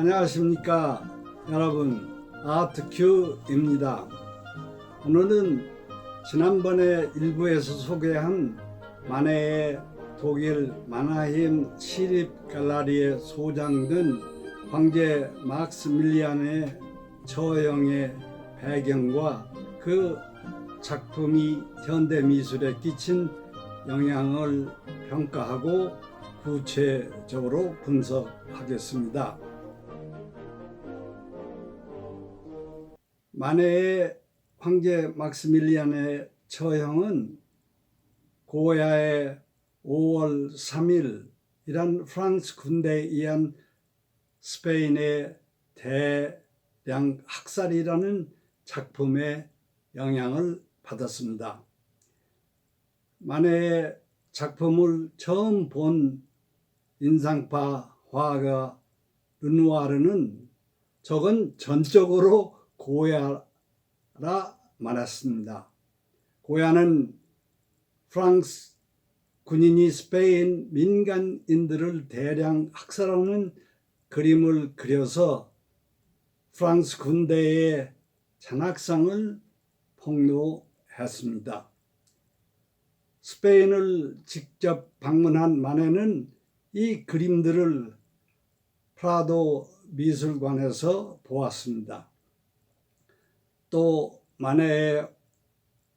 안녕하십니까 여러분, 아트큐입니다. 오늘은 지난번에 일부에서 소개한 마네의 독일 마나힘 시립 갤러리에 소장된 황제 막스밀리안의 처형의 배경과 그 작품이 현대 미술에 끼친 영향을 평가하고 구체적으로 분석하겠습니다. 마네의 황제 막스밀리안의 처형은 고야의 5월 3일이란 프랑스 군대에 의한 스페인의 대량 학살이라는 작품의 영향을 받았습니다. 마네의 작품을 처음 본 인상파 화가 르누아르는 저건 전적으로 고야라 말했습니다. 고야는 프랑스 군인이 스페인 민간인들을 대량 학살하는 그림을 그려서 프랑스 군대의 잔악상을 폭로했습니다. 스페인을 직접 방문한 마네는 이 그림들을 프라도 미술관에서 보았습니다. 또 마네의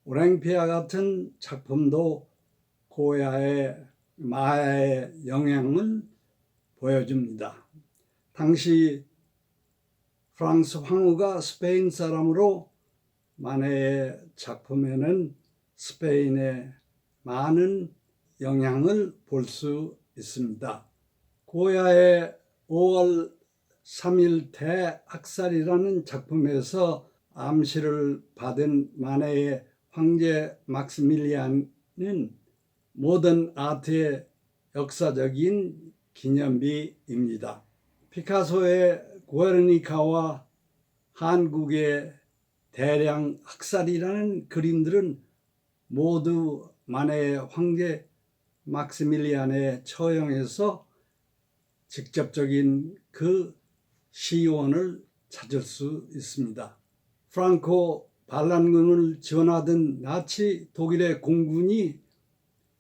오랭피아 같은 작품도 고야의 마야의 영향을 보여줍니다. 당시 프랑스 황후가 스페인 사람으로 마네의 작품에는 스페인의 많은 영향을 볼 수 있습니다. 고야의 5월 3일 대학살이라는 작품에서 암시를 받은 마네의 황제 막스밀리안은 모던 아트의 역사적인 기념비입니다. 피카소의 구에르니카와 한국의 대량 학살이라는 그림들은 모두 마네의 황제 막스밀리안의 처형에서 직접적인 그 시원을 찾을 수 있습니다. 프랑코 반란군을 지원하던 나치 독일의 공군이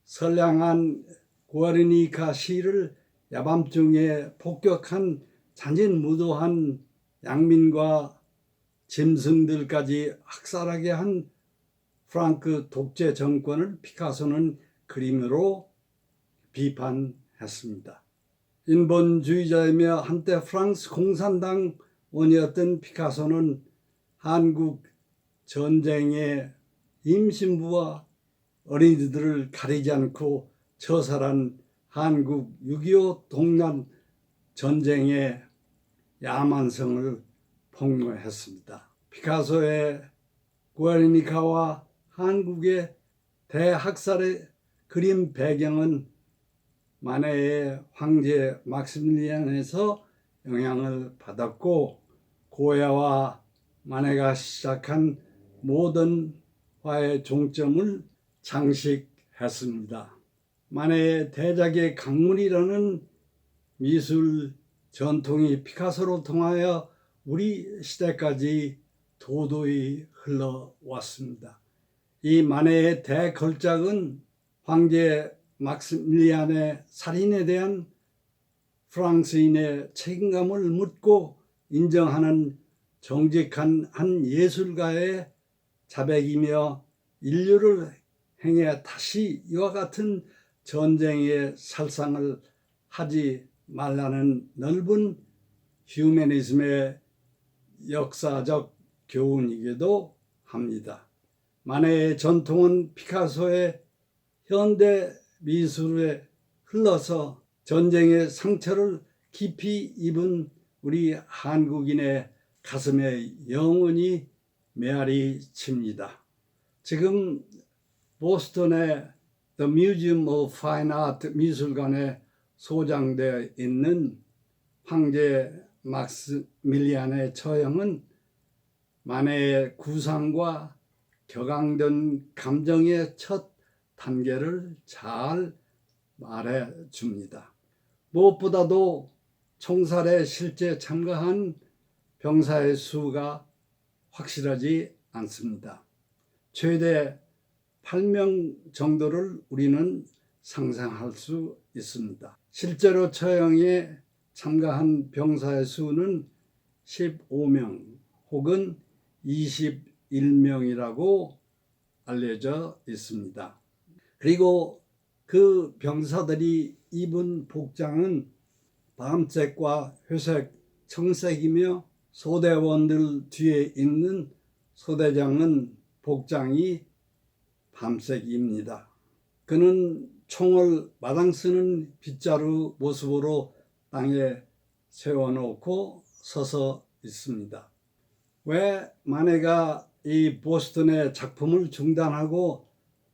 선량한 구에르니카 시를 야밤중에 폭격한 잔인무도한 양민과 짐승들까지 학살하게 한 프랑크 독재 정권을 피카소는 그림으로 비판했습니다. 인본주의자이며 한때 프랑스 공산당원이었던 피카소는 한국 전쟁의 임신부와 어린이들을 가리지 않고 처살한 한국 6.25 동란 전쟁의 야만성을 폭로했습니다. 피카소의 구에르니카와 한국의 대학살의 그림 배경은 마네의 황제 막스밀리안에서 영향을 받았고 고야와 마네가 시작한 모던화의 종점을 장식했습니다. 마네의 대작의 강물이라는 미술 전통이 피카소로 통하여 우리 시대까지 도도히 흘러왔습니다. 이 마네의 대걸작은 황제 막스밀리안의 살인에 대한 프랑스인의 책임감을 묻고 인정하는 정직한 한 예술가의 자백이며 인류를 향해 다시 이와 같은 전쟁의 살상을 하지 말라는 넓은 휴머니즘의 역사적 교훈이기도 합니다. 마네의 전통은 피카소의 현대 미술에 흘러서 전쟁의 상처를 깊이 입은 우리 한국인의 가슴에 영원히 메아리 칩니다. 지금 보스턴의 The Museum of Fine Art 미술관에 소장되어 있는 황제 막스밀리안의 처형은 마네의 구상과 격앙된 감정의 첫 단계를 잘 말해줍니다. 무엇보다도 총살에 실제 참가한 병사의 수가 확실하지 않습니다. 최대 8명 정도를 우리는 상상할 수 있습니다. 실제로 처형에 참가한 병사의 수는 15명 혹은 21명이라고 알려져 있습니다. 그리고 그 병사들이 입은 복장은 밤색과 회색, 청색이며 소대원들 뒤에 있는 소대장은 복장이 밤색입니다. 그는 총을 마당 쓰는 빗자루 모습으로 땅에 세워놓고 서서 있습니다. 왜 마네가 이 보스턴의 작품을 중단하고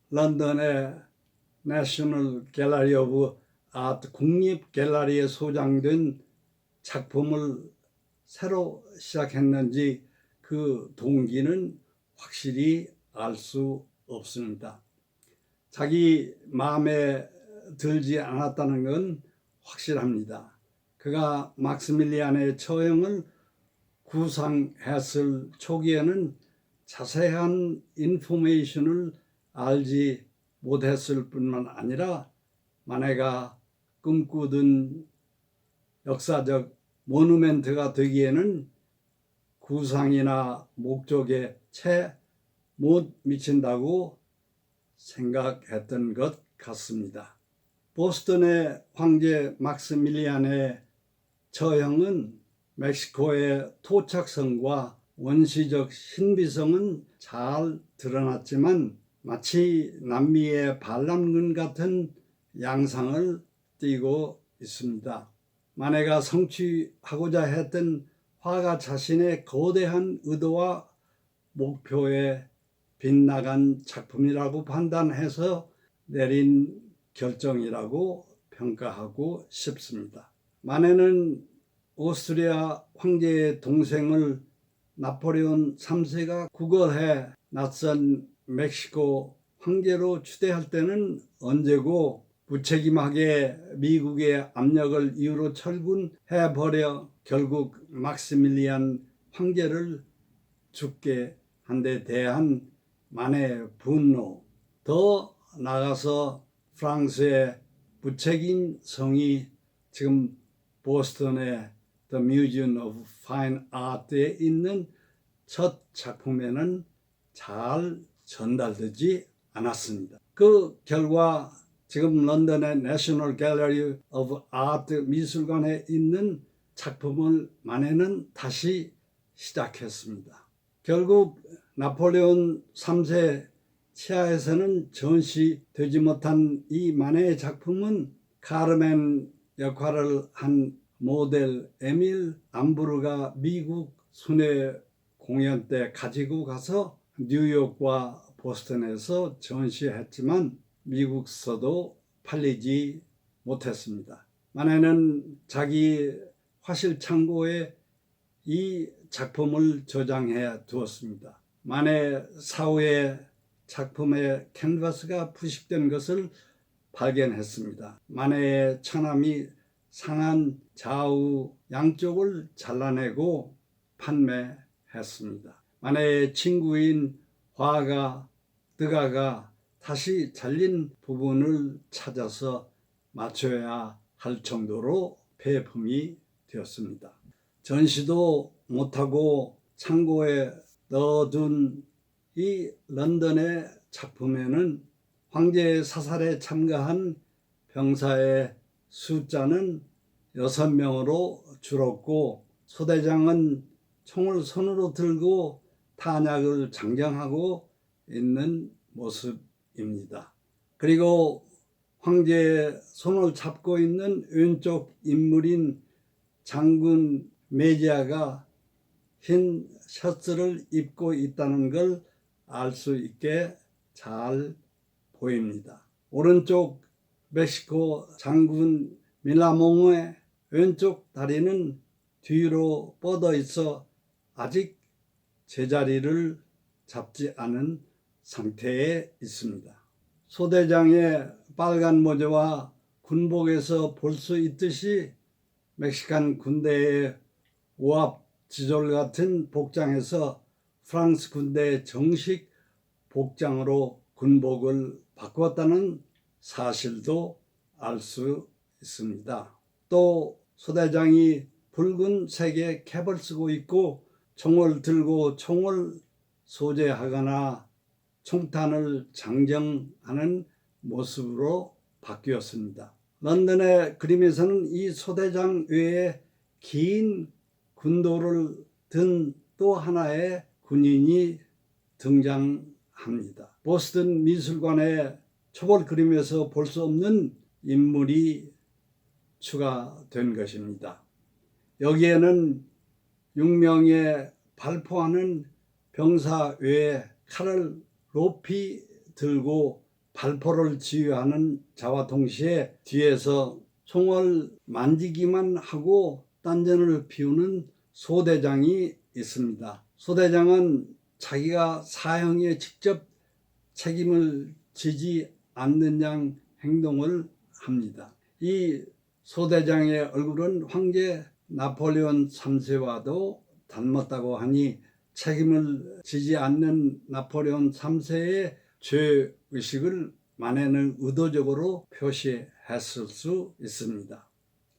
런던의 내셔널 갤러리 오브 아트 국립 갤러리에 소장된 작품을 새로 시작했는지 그 동기는 확실히 알 수 없습니다. 자기 마음에 들지 않았다는 건 확실합니다. 그가 막스밀리안의 처형을 구상했을 초기에는 자세한 인포메이션을 알지 못했을 뿐만 아니라 마네가 꿈꾸던 역사적 모누멘트가 되기에는 구상이나 목적에 채 못 미친다고 생각했던 것 같습니다. 보스턴의 황제 막스밀리안의 처형은 멕시코의 토착성과 원시적 신비성은 잘 드러났지만 마치 남미의 반란군 같은 양상을 띠고 있습니다. 마네가 성취하고자 했던 화가 자신의 거대한 의도와 목표에 빗나간 작품이라고 판단해서 내린 결정이라고 평가하고 싶습니다. 마네는 오스트리아 황제의 동생을 나폴레온 3세가 구걸해 낯선 멕시코 황제로 추대할 때는 언제고 무책임하게 미국의 압력을 이유로 철군해버려 결국 막스밀리안 황제를 죽게 한 데 대한 마네의 분노, 더 나아가서 프랑스의 무책임성이 지금 보스턴의 The Museum of Fine Art에 있는 첫 작품에는 잘 전달되지 않았습니다. 그 결과 지금 런던의 National Gallery of Art 미술관에 있는 작품을 마네는 다시 시작했습니다. 결국 나폴레온 3세 치하에서는 전시되지 못한 이 마네의 작품은 카르멘 역할을 한 모델 에밀 암브르가 미국 순회 공연 때 가지고 가서 뉴욕과 보스턴에서 전시했지만 미국서도 팔리지 못했습니다. 마네는 자기 화실 창고에 이 작품을 저장해 두었습니다. 마네 사후에 작품의 캔버스가 부식된 것을 발견했습니다. 마네의 처남이 상한 좌우 양쪽을 잘라내고 판매했습니다. 마네의 친구인 화가 드가가 다시 잘린 부분을 찾아서 맞춰야 할 정도로 폐품이 되었습니다. 전시도 못하고 창고에 넣어둔 이 런던의 작품에는 황제의 사살에 참가한 병사의 숫자는 6명으로 줄었고 소대장은 총을 손으로 들고 탄약을 장정하고 있는 모습입니다. 그리고 황제의 손을 잡고 있는 왼쪽 인물인 장군 메지아가 흰 셔츠를 입고 있다는 걸 알 수 있게 잘 보입니다. 오른쪽 멕시코 장군 밀라몽의 왼쪽 다리는 뒤로 뻗어 있어 아직 제자리를 잡지 않은 상태에 있습니다. 소대장의 빨간 모자와 군복에서 볼 수 있듯이 멕시칸 군대의 오합 지졸 같은 복장에서 프랑스 군대의 정식 복장으로 군복을 바꾸었다는 사실도 알 수 있습니다. 또 소대장이 붉은색의 캡을 쓰고 있고 총을 들고 총을 소재하거나 총탄을 장정하는 모습으로 바뀌었습니다. 런던의 그림에서는 이 소대장 외에 긴 군도를 든 또 하나의 군인이 등장합니다. 보스턴 미술관의 초벌 그림에서 볼 수 없는 인물이 추가된 것입니다. 여기에는 6명의 발포하는 병사 외에 칼을 높이 들고 발포를 지휘하는 자와 동시에 뒤에서 총을 만지기만 하고 딴전을 피우는 소대장이 있습니다. 소대장은 자기가 사형에 직접 책임을 지지 않는 양 행동을 합니다. 이 소대장의 얼굴은 황제 나폴레온 3세와도 닮았다고 하니 책임을 지지 않는 나폴레온 3세의 죄의식을 만해는 의도적으로 표시했을 수 있습니다.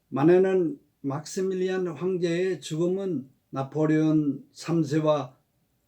만해는 막시밀리안 황제의 죽음은 나폴레온 3세와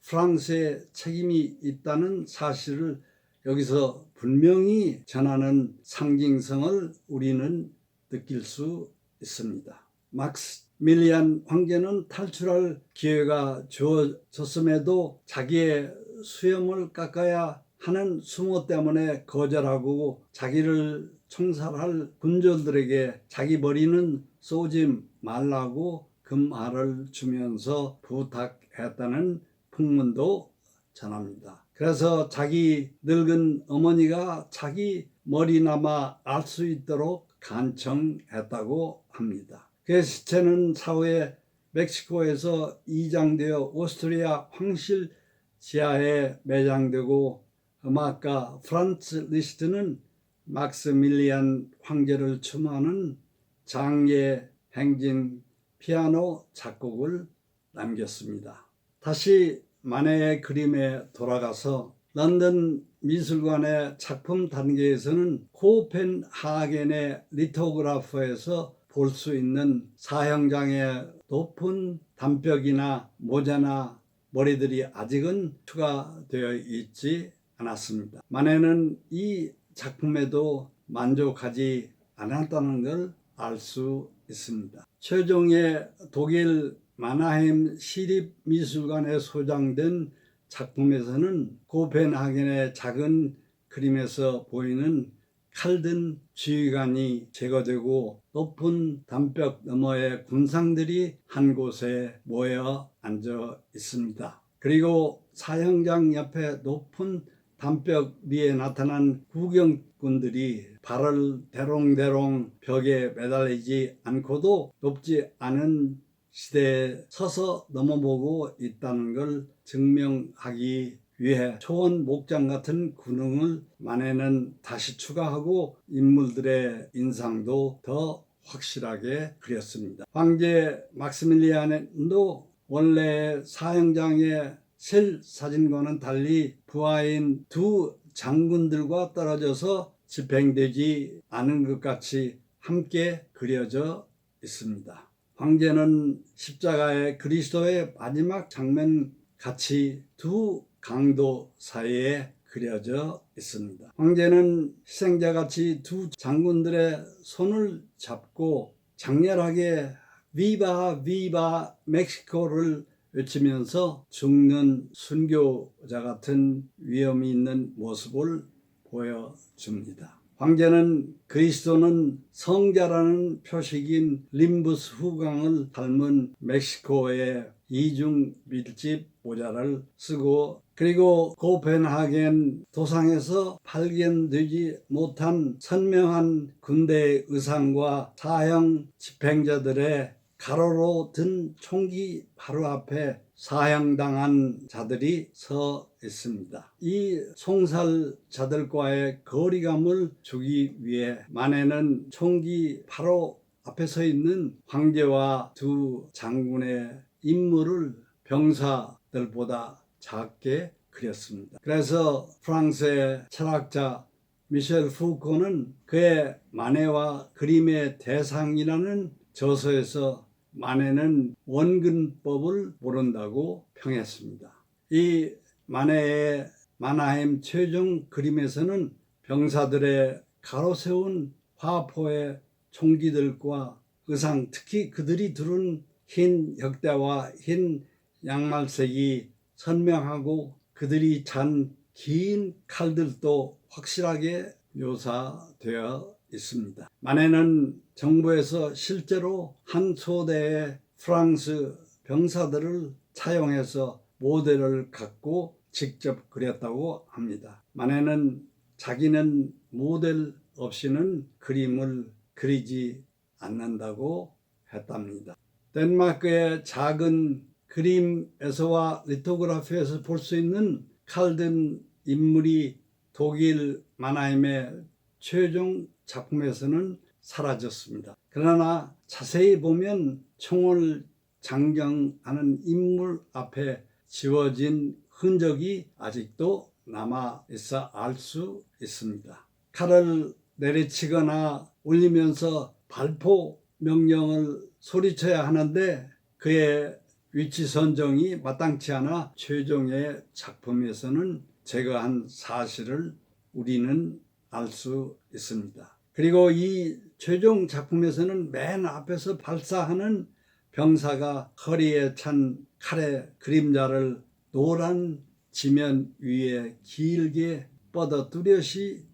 프랑스의 책임이 있다는 사실을 여기서 분명히 전하는 상징성을 우리는 느낄 수 있습니다. 막시밀리안 황제는 탈출할 기회가 주어졌음에도 자기의 수염을 깎아야 하는 수모 때문에 거절하고 자기를 총살할 군졸들에게 자기 머리는 쏘지 말라고 금알을 주면서 부탁했다는 풍문도 전합니다. 그래서 자기 늙은 어머니가 자기 머리나마 알 수 있도록 간청했다고 합니다. 그 시체는 사후에 멕시코에서 이장되어 오스트리아 황실 지하에 매장되고 음악가 프란츠 리스트는 막스밀리안 황제를 추모하는 장례 행진 피아노 작곡을 남겼습니다. 다시 만해의 그림에 돌아가서 런던 미술관의 작품 단계에서는 코펜하겐의 리토그라프에서 볼 수 있는 사형장의 높은 담벽이나 모자나 머리들이 아직은 추가되어 있지 않았습니다. 만해는 이 작품에도 만족하지 않았다는 걸 알 수 있습니다. 최종의 독일 마나헤임 시립미술관에 소장된 작품에서는 코펜하겐의 작은 그림에서 보이는 칼든 지휘관이 제거되고 높은 담벽 너머의 군상들이 한 곳에 모여 앉아 있습니다. 그리고 사형장 옆에 높은 담벽 위에 나타난 구경꾼들이 발을 대롱대롱 벽에 매달리지 않고도 높지 않은 시대에 서서 넘어보고 있다는 걸 증명하기 위해 초원 목장 같은 군웅을 만해는 다시 추가하고 인물들의 인상도 더 확실하게 그렸습니다. 황제 막시밀리안도 원래 사형장의 실 사진과는 달리 부하인 두 장군들과 떨어져서 집행되지 않은 것 같이 함께 그려져 있습니다. 황제는 십자가의 그리스도의 마지막 장면 같이 두 강도 사이에 그려져 있습니다. 황제는 희생자같이 두 장군들의 손을 잡고 장렬하게 비바 비바 멕시코를 외치면서 죽는 순교자 같은 위험이 있는 모습을 보여줍니다. 황제는 그리스도는 성자라는 표식인 림부스 후광을 닮은 멕시코의 이중 밀집 모자를 쓰고 그리고 코펜하겐 도상에서 발견되지 못한 선명한 군대의 의상과 사형 집행자들의 가로로 든 총기 바로 앞에 사형당한 자들이 서 있습니다. 이 송살자들과의 거리감을 주기 위해 만해는 총기 바로 앞에 서 있는 황제와 두 장군의 인물을 병사들보다 작게 그렸습니다. 그래서 프랑스의 철학자 미셸 푸코는 그의 마네와 그림의 대상이라는 저서에서 마네는 원근법을 모른다고 평했습니다. 이 마네의 마나햄 최종 그림에서는 병사들의 가로세운 화포의 총기들과 의상, 특히 그들이 두른 흰 역대와 흰 양말색이 선명하고 그들이 잔 긴 칼들도 확실하게 묘사되어 있습니다. 마네는 정부에서 실제로 한 소대의 프랑스 병사들을 차용해서 모델을 갖고 직접 그렸다고 합니다. 마네는 자기는 모델 없이는 그림을 그리지 않는다고 했답니다. 덴마크의 작은 그림에서와 리토그라피에서 볼 수 있는 칼든 인물이 독일 마나임의 최종 작품에서는 사라졌습니다. 그러나 자세히 보면 총을 장경하는 인물 앞에 지워진 흔적이 아직도 남아 있어 알 수 있습니다. 칼을 내리치거나 울리면서 발포 명령을 소리쳐야 하는데 그의 위치 선정이 마땅치 않아 최종의 작품에서는 제거한 사실을 우리는 알 수 있습니다. 그리고 이 최종 작품에서는 맨 앞에서 발사하는 병사가 허리에 찬 칼의 그림자를 노란 지면 위에 길게 뻗어 뚜렷이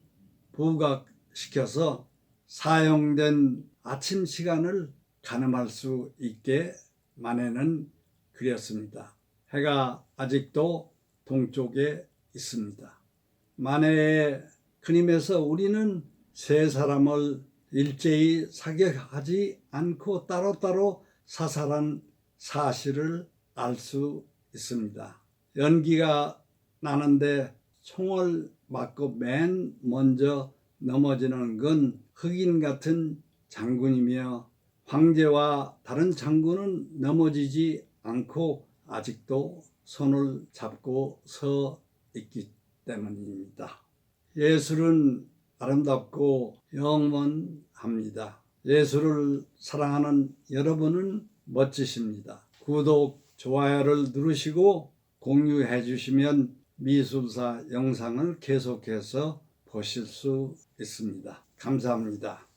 부각시켜서 사용된 아침 시간을 가늠할 수 있게 마네는 그렸습니다. 해가 아직도 동쪽에 있습니다. 마네의 그림에서 우리는 세 사람을 일제히 사격하지 않고 따로따로 사살한 사실을 알 수 있습니다. 연기가 나는데 총을 맞고 맨 먼저 넘어지는 건 흑인 같은 장군이며 황제와 다른 장군은 넘어지지 않고 아직도 손을 잡고 서 있기 때문입니다. 예술은 아름답고 영원합니다. 예술을 사랑하는 여러분은 멋지십니다. 구독, 좋아요를 누르시고 공유해 주시면 미술사 영상을 계속해서 보실 수 있습니다. 감사합니다.